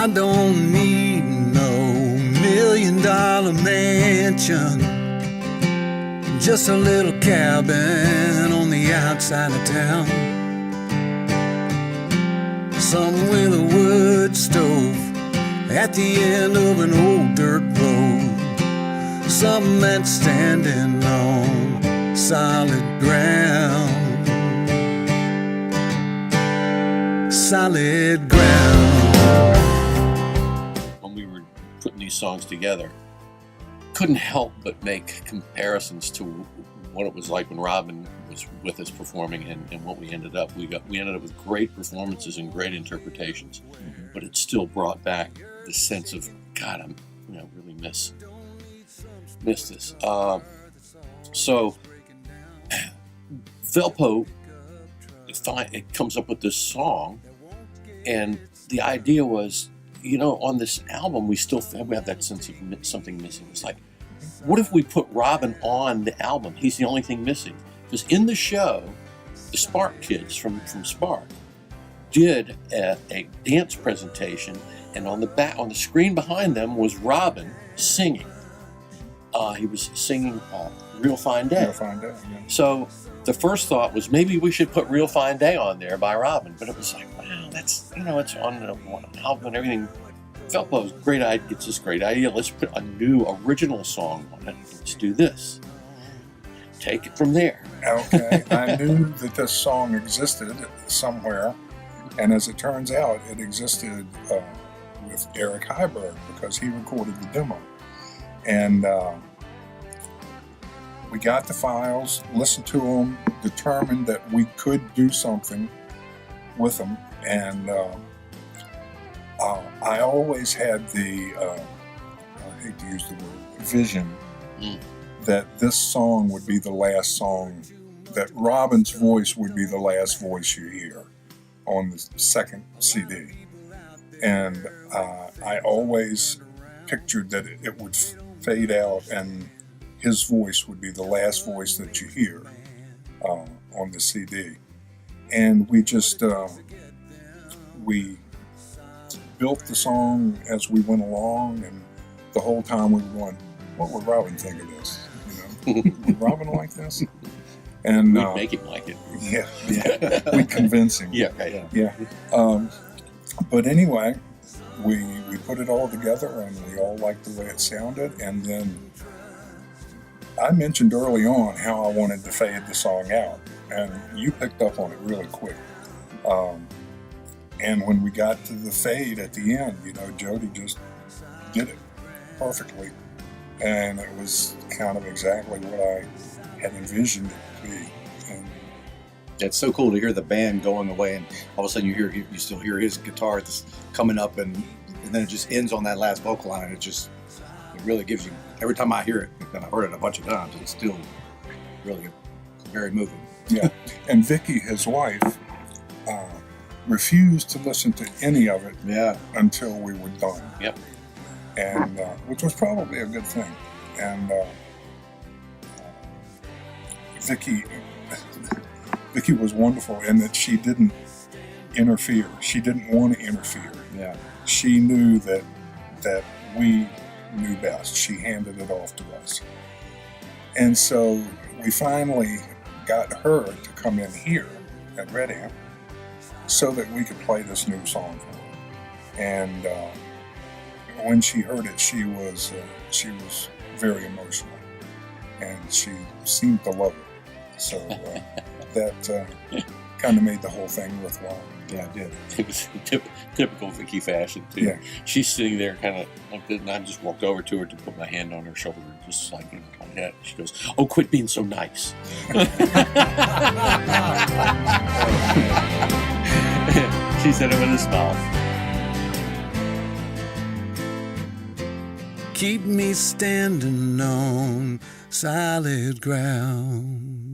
I don't need no $1 million mansion, just a little cabin on the outside of town. Some with a wood stove at the end of an old dirt road. Some that's standing on solid ground. Solid ground. When we were putting these songs together, couldn't help but make comparisons to what it was like when Robbin was with us performing and what we ended up. We ended up with great performances and great interpretations, but it still brought back the sense of, God, I'm really miss this. So Velpo, it comes up with this song, and the idea was, on this album we still have that sense of something missing. It's like, what if we put Robbin on the album? He's the only thing missing. Because in the show, the Spark kids from Spark did a dance presentation, and on the screen behind them was Robbin singing. He was singing Real Fine Day. Real Fine Day, yeah. So the first thought was maybe we should put Real Fine Day on there by Robbin, but it was like, wow, that's, it's on an album and everything. Velpo's great idea. It's this great idea. Let's put a new original song on it. Let's do this. Take it from there. Okay. I knew that this song existed somewhere, and as it turns out, it existed with Eric Heiberg because he recorded the demo. And we got the files, listened to them, determined that we could do something with them, and I always had the, I hate to use the word, vision that this song would be the last song, that Robbin's voice would be the last voice you hear on the second CD. And I always pictured that it would fade out and his voice would be the last voice that you hear on the CD. And we just, we built the song as we went along, and the whole time we were going, what would Robbin think of this? Would Robbin like this? And we'd make him like it. Yeah. We'd convince him. Yeah, right. Yeah. But anyway, we put it all together, and we all liked the way it sounded. And then I mentioned early on how I wanted to fade the song out, and you picked up on it really quick. And when we got to the fade at the end, Jody just did it perfectly. And it was kind of exactly what I had envisioned it to be. And it's so cool to hear the band going away, and all of a sudden you still hear his guitar coming up, and then it just ends on that last vocal line. It really gives you, every time I hear it, and I've heard it a bunch of times, it's still really very moving. Yeah. And Vicky, his wife, refused to listen to any of it until we were done. Yep. And which was probably a good thing. And Vicky was wonderful in that she didn't interfere. She didn't want to interfere. Yeah. She knew that we knew best. She handed it off to us. And so we finally got her to come in here at Red Amp so that we could play this new song for her. And when she heard it, she was very emotional, and she seemed to love it. So that kind of made the whole thing worthwhile. Yeah, it did. It was typical Vicky fashion, too. Yeah. She's sitting there kind of like this, and I just walked over to her to put my hand on her shoulder, just like that. She goes, "Oh, quit being so nice." She said it with a smile. Keep me standing on solid ground.